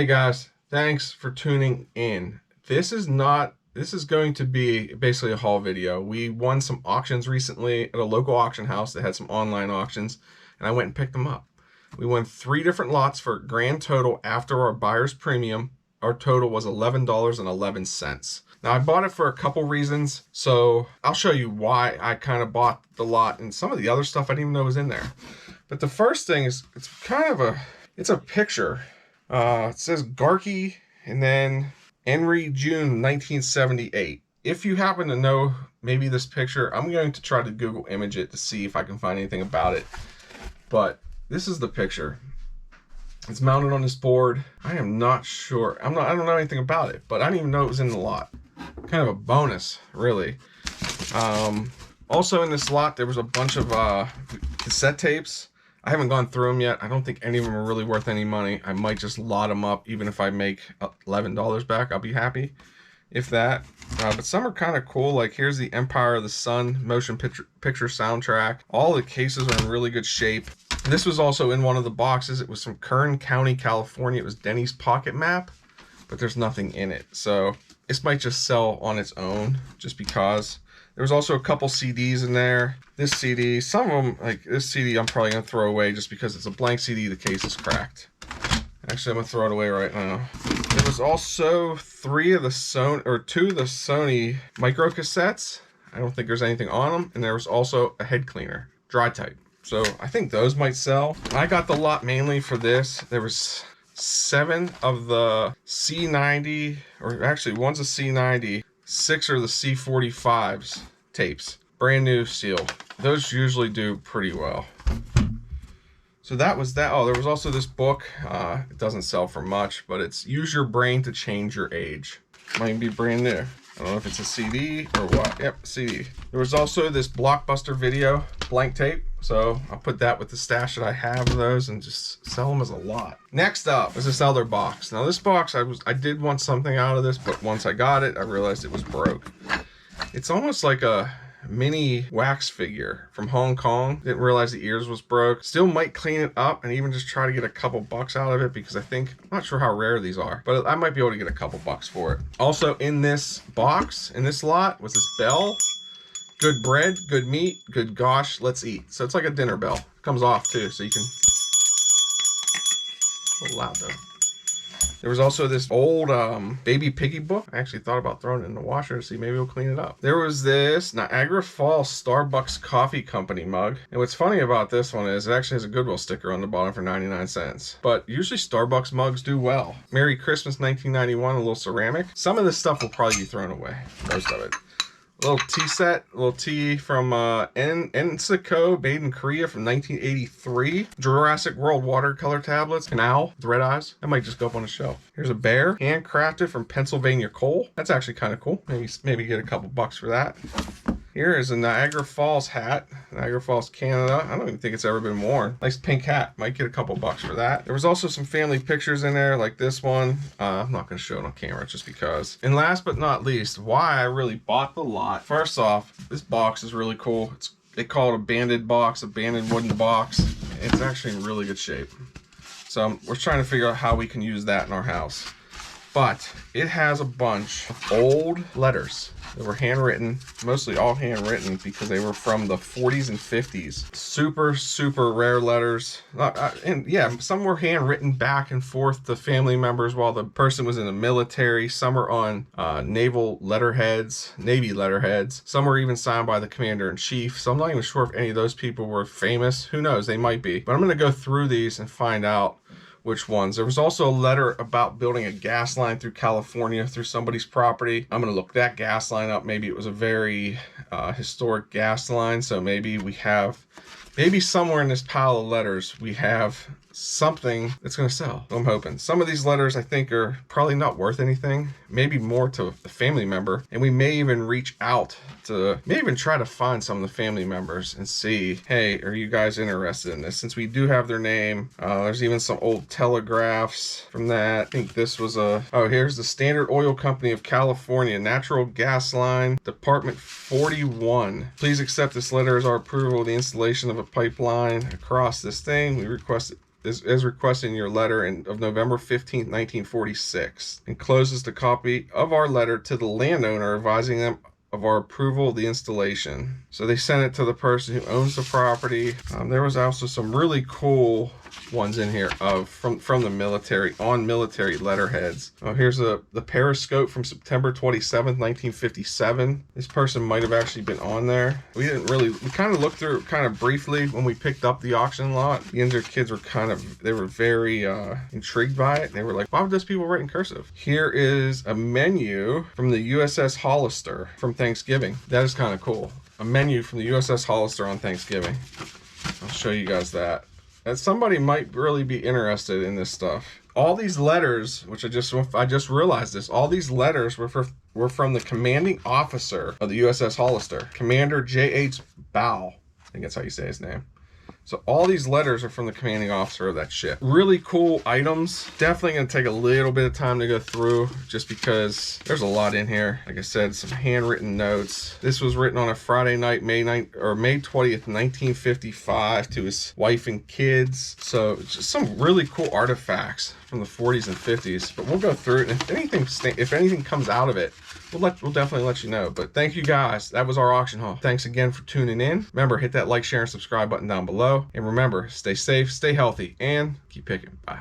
Hey guys, thanks for tuning in. This is going to be basically a haul video. We won some auctions recently at a local auction house that had some online auctions, and I went and picked them up. We won 3 different lots for a grand total after our buyer's premium. Our total was $11.11. Now I bought it for a couple reasons, so I'll show you why I kind of bought the lot, and some of the other stuff I didn't even know was in there. But the first thing is, it's a picture. It says Garkey and then Henry June 1978. If you happen to know maybe this picture, I'm going to try to Google image it to see if I can find anything about it. But this is the picture. It's mounted on this board. I am not sure. I don't know anything about it, but I didn't even know it was in the lot. Kind of a bonus, really. Also in this lot, there was a bunch of cassette tapes. I haven't gone through them yet. I don't think any of them are really worth any money. I might just lot them up. Even if I make $11 back, I'll be happy. If that. But some are kind of cool. Like here's the Empire of the Sun motion picture soundtrack. All the cases are in really good shape. This was also in one of the boxes. It was from Kern County, California. It was Denny's Pocket Map, but there's nothing in it. So this might just sell on its own just because. There was also a couple CDs in there. This CD, some of them, like this CD, I'm probably going to throw away just because it's a blank CD. The case is cracked. Actually, I'm going to throw it away right now. There was also 2 of the Sony micro cassettes. I don't think there's anything on them. And there was also a head cleaner, dry type. So I think those might sell. I got the lot mainly for this. There was 7 of the C90, or actually one's a C90. 6 are the C45s tapes, brand new seal. Those usually do pretty well. So that was that. Oh, there was also this book. It doesn't sell for much, but it's Use Your Brain to Change Your Age. Might be brand new. I don't know if it's a CD or what. Yep, CD. There was also this Blockbuster video blank tape. So I'll put that with the stash that I have of those and just sell them as a lot. Next up is this other box. Now this box, I did want something out of this, but once I got it, I realized it was broke. It's almost like a mini wax figure from Hong Kong. Didn't realize the ears was broke. Still might clean it up and even just try to get a couple bucks out of it because I'm not sure how rare these are, but I might be able to get a couple bucks for it. Also in this box, in this lot, was this bell. Good bread, good meat, good gosh, let's eat. So it's like a dinner bell. It comes off too, so you can. A little loud though. There was also this old Baby Piggy book. I actually thought about throwing it in the washer to see maybe we'll clean it up. There was this Niagara Falls Starbucks Coffee Company mug. And what's funny about this one is it actually has a Goodwill sticker on the bottom for 99 cents. But usually Starbucks mugs do well. Merry Christmas 1991, a little ceramic. Some of this stuff will probably be thrown away. Most of it. A little tea set, a little tea from Ensico, Baden, Korea from 1983. Jurassic World watercolor tablets. An owl with red eyes. That might just go up on the shelf. Here's a bear, handcrafted from Pennsylvania coal. That's actually kind of cool. Maybe get a couple bucks for that. Here is a Niagara Falls hat. Niagara Falls, Canada. I don't even think it's ever been worn. Nice pink hat. Might get a couple bucks for that. There was also some family pictures in there, like this one. I'm not going to show it on camera just because. And last but not least, why I really bought the lot. First off, this box is really cool. They call it a banded box, a banded wooden box. It's actually in really good shape. So we're trying to figure out how we can use that in our house. But it has a bunch of old letters that were handwritten, mostly all handwritten because they were from the 40s and 50s. Super, super rare letters. And yeah, some were handwritten back and forth to family members while the person was in the military. Some are on naval letterheads, Navy letterheads. Some were even signed by the commander-in-chief. So I'm not even sure if any of those people were famous. Who knows? They might be. But I'm going to go through these and find out which ones. There was also a letter about building a gas line through California through somebody's property. I'm gonna look that gas line up. Maybe it was a very historic gas line. So maybe somewhere in this pile of letters, we have something that's going to sell. I'm hoping. Some of these letters I think are probably not worth anything, maybe more to the family member, and we may even reach out to, may even try to find some of the family members and see, hey, are you guys interested in this? Since we do have their name. There's even some old telegraphs from that. I think this was here's the Standard Oil Company of California, natural gas line, Department 41. Please accept this letter as our approval of the installation of a pipeline across this thing. We request as requested in your letter of November 15th, 1946, encloses the copy of our letter to the landowner advising them of our approval of the installation. So they sent it to the person who owns the property. There was also some really cool ones in here from the military, on military letterheads. Oh, here's the periscope from September 27th, 1957. This person might have actually been on there. We kind of looked through it kind of briefly when we picked up the auction lot. The Yinzer kids were very intrigued by it. They were like, why would those people write in cursive? Here is a menu from the USS Hollister from Thanksgiving. That is kind of cool. A menu from the USS Hollister on Thanksgiving. I'll show you guys that. And somebody might really be interested in this stuff. All these letters, which I just realized this, all these letters were from the commanding officer of the USS Hollister, Commander J.H. Bow. I think that's how you say his name. So all these letters are from the commanding officer of that ship. Really cool items. Definitely gonna take a little bit of time to go through just because there's a lot in here. Like I said, some handwritten notes. This was written on a Friday night, May 20th, 1955 to his wife and kids. So just some really cool artifacts from the 40s and 50s. But we'll go through it, and if anything comes out of it, we'll definitely let you know. But thank you guys. That was our auction haul. Thanks again for tuning in. Remember, hit that like, share, and subscribe button down below. And remember, stay safe, stay healthy, and keep picking. Bye.